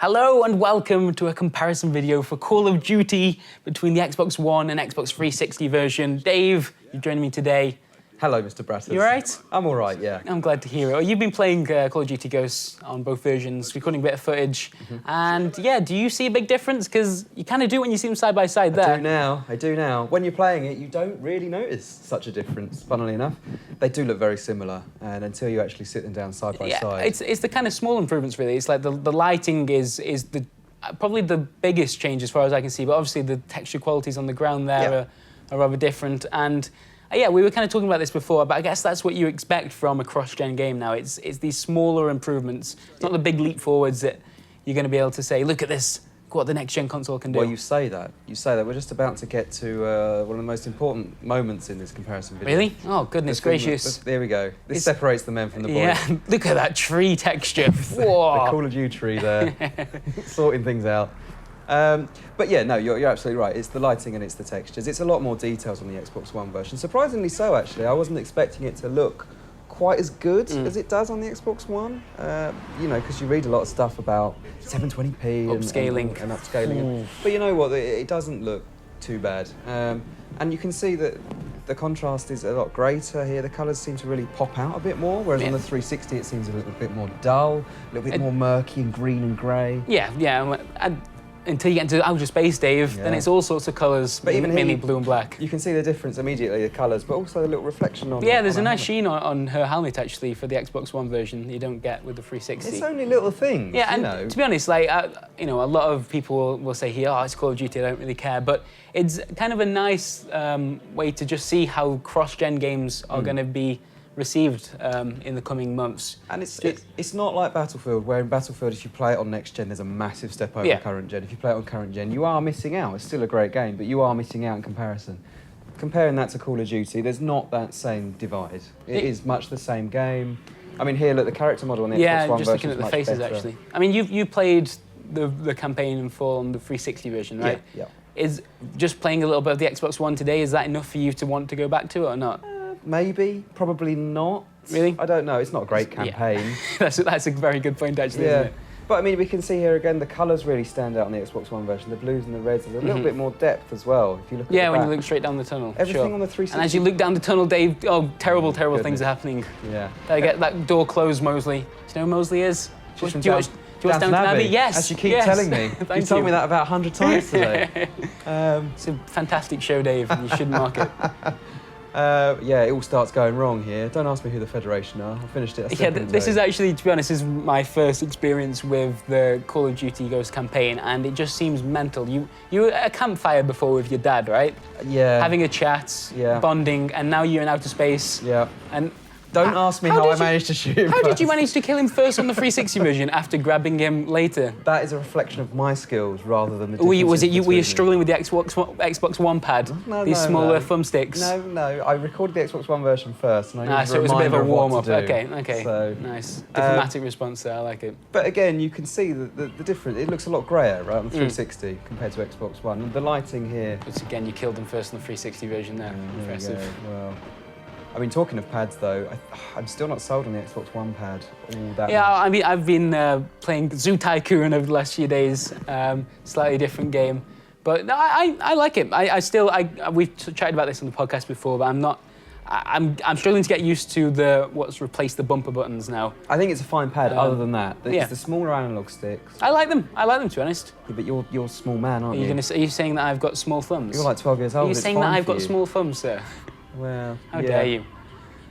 Hello and welcome to a comparison video for Call of Duty between the Xbox One and Xbox 360 version. Dave, you're joining me today. Hello, Mr. Bratters. You all right? I'm all right, yeah. I'm glad to hear it. Well, you've been playing Call of Duty Ghosts on both versions, recording a bit of footage. And yeah, do you see a big difference? Because you kind of do when you see them side by side there. I do now. When you're playing it, you don't really notice such a difference, funnily enough. They do look very similar, and until you actually sit them down side by side. It's the kind of small improvements, really. It's like the lighting is the probably the biggest change as far as I can see, but obviously the texture qualities on the ground there are rather different. And yeah, we were kind of talking about this before, but I guess that's what you expect from a cross-gen game now. It's these smaller improvements. It's not the big leap forwards that you're going to be able to say, look at this, look what the next-gen console can do. Well, you say that. We're just about to get to one of the most important moments in this comparison video. Really? Oh, goodness gracious. There we go. This separates the men from the boys. Yeah, look at that tree texture. Whoa. The Call of Duty tree there, sorting things out. But yeah, no, you're absolutely right. It's the lighting and it's the textures. It's a lot more details on the Xbox One version. Surprisingly so, actually. I wasn't expecting it to look quite as good as it does on the Xbox One. You know, because you read a lot of stuff about 720p upscaling and upscaling. But you know what? It doesn't look too bad. And you can see that the contrast is a lot greater here. The colours seem to really pop out a bit more, whereas on the 360 it seems a little bit more dull, a little bit more murky and green and grey. Yeah. Until you get into outer space, Dave, then it's all sorts of colours, but even mainly blue and black. You can see the difference immediately, the colours, but also the little reflection on. Yeah, there's a nice sheen on her helmet actually for the Xbox One version that you don't get with the 360. It's only little things. Yeah, and you know. To be honest, like you know, a lot of people will say here, oh, it's Call of Duty, I don't really care, but it's kind of a nice way to just see how cross-gen games are going to be received in the coming months. And it's not like Battlefield, where in Battlefield, if you play it on next gen, there's a massive step over current gen. If you play it on current gen, you are missing out. It's still a great game, but you are missing out in comparison. Comparing that to Call of Duty, there's not that same divide. It is much the same game. I mean, here, look, the character model on the Xbox One just looking at the faces, better. Actually. I mean, you played the campaign in full on the 360 version, right? Yeah. Is just playing a little bit of the Xbox One today, is that enough for you to want to go back to it or not? Maybe, probably not. Really? I don't know. It's not a great campaign. That's a very good point, actually, isn't it? But I mean, we can see here again, the colours really stand out on the Xbox One version. The blues and the reds. There's a little bit more depth as well. If you look at the when back. you look straight down the tunnel. Everything on the 360. And as you look down the tunnel, Dave, terrible things are happening. Yeah. They get that door closed, Mosley. Do you know who Mosley is? Do you watch Downton Abbey? Yes. As you keep telling me. You've told me that about 100 times today. It's a fantastic show, Dave, and you should mark it. Yeah, it all starts going wrong here. Don't ask me who the Federation are. I finished it. This is actually, to be honest, is my first experience with the Call of Duty Ghost campaign, and it just seems mental. You were at a campfire before with your dad, right? Yeah. Having a chat, bonding, and now you're in outer space. Yeah. And don't ask me how I managed to shoot him. How did you manage to kill him first on the 360 version after grabbing him later? That is a reflection of my skills rather than the were you struggling with the Xbox One pad? These smaller thumbsticks? No. I recorded the Xbox One version first. And I so it was a bit of a warm-up. Okay. So, nice. Diplomatic response there, I like it. But again, you can see the difference. It looks a lot greyer, right, on the 360 compared to Xbox One. And the lighting here... But again, you killed him first on the 360 version there. Impressive. Well... I mean, talking of pads, though, I'm still not sold on the Xbox One pad all that much. I mean, I've been playing Zoo Tycoon over the last few days, slightly different game. But no, I like it. We've chatted about this on the podcast before, but I'm struggling to get used to what's replaced the bumper buttons now. I think it's a fine pad, other than that. It's the smaller analog sticks. I like them, to be honest. Yeah, but you're a small man, aren't you? Are you saying that I've got small thumbs? You're like 12 years old. Are you saying that I've got small thumbs, sir? Well, how dare you?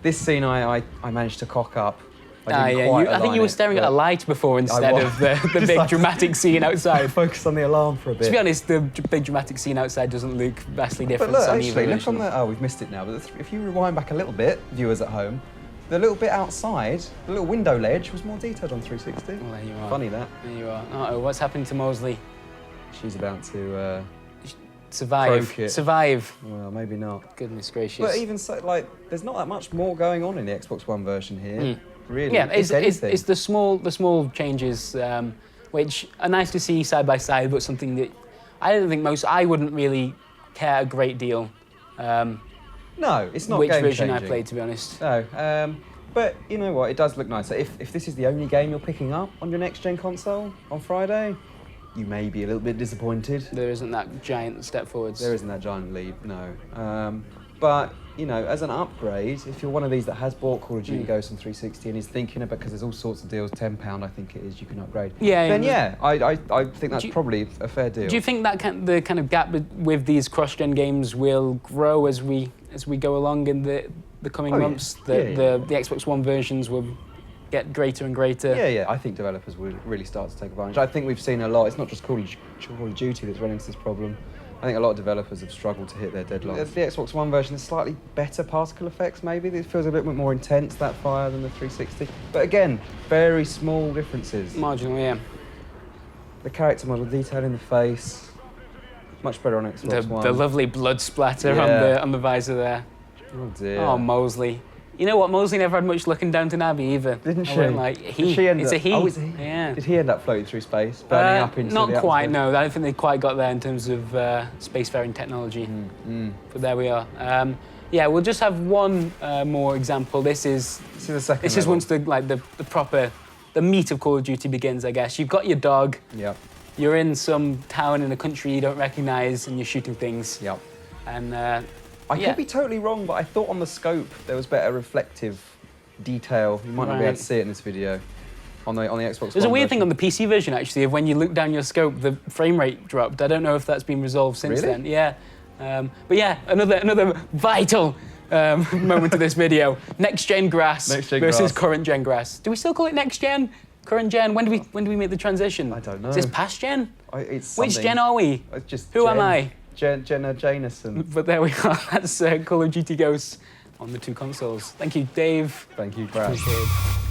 This scene I managed to cock up. I think you were staring at a light before instead of the big dramatic scene outside. Focus on the alarm for a bit. To be honest, the big dramatic scene outside doesn't look vastly different. But look, actually, look on the... Oh, we've missed it now. But if you rewind back a little bit, viewers at home, the little bit outside, the little window ledge, was more detailed on 360. Well, there you are. Funny that. There you are. Uh-oh, what's happened to Mosley? She's about to... Survive. Well, maybe not. Goodness gracious. But even so, like, there's not that much more going on in the Xbox One version here. Really. Yeah, it's the small changes which are nice to see side by side, but something that I wouldn't really care a great deal. No, it's not which game version changing. I played, to be honest. No. But you know what? It does look nice. So if this is the only game you're picking up on your next-gen console on Friday, you may be a little bit disappointed. There isn't that giant step forwards. There isn't that giant leap, no. But you know, as an upgrade, if you're one of these that has bought Call of Duty Ghosts on 360 and is thinking about, because there's all sorts of deals, £10 I think it is, you can upgrade. Yeah. Then yeah, I think that's probably a fair deal. Do you think that the kind of gap with these cross-gen games will grow as we go along in the coming months? The Xbox One versions will get greater and greater. Yeah. I think developers will really start to take advantage. I think we've seen a lot. It's not just Call of Duty that's running into this problem. I think a lot of developers have struggled to hit their deadlines. The Xbox One version has slightly better particle effects, maybe. It feels a bit more intense, that fire, than the 360. But again, very small differences. Marginal, yeah. The character model detail in the face, much better on Xbox One. The lovely blood splatter on the visor there. Oh dear. Oh, Mosley. You know what? Mosley never had much looking down to Navi either. Didn't she? It's a he. Oh, it's a he. Yeah. Did he end up floating through space, burning up into the atmosphere? Not quite, no. I don't think they quite got there in terms of spacefaring technology. But there we are. Yeah, we'll just have one more example. This is the second. This is once the proper meat of Call of Duty begins, I guess. You've got your dog. Yep. You're in some town in a country you don't recognise, and you're shooting things. Yep. And I could be totally wrong, but I thought on the scope there was better reflective detail. You might not be able to see it in this video on the Xbox One. There's a weird thing on the PC version, actually, of when you look down your scope, the frame rate dropped. I don't know if that's been resolved since then. Yeah. But yeah, another vital moment of this video. Next-gen grass versus current-gen grass. Do we still call it next-gen? Current-gen? When do we make the transition? I don't know. Is this past-gen? It's Which gen are we? It's just Who am I? Jenna Jameson. But there we are. That's Call of Duty Ghosts on the two consoles. Thank you, Dave. Thank you, Brad. Appreciate it.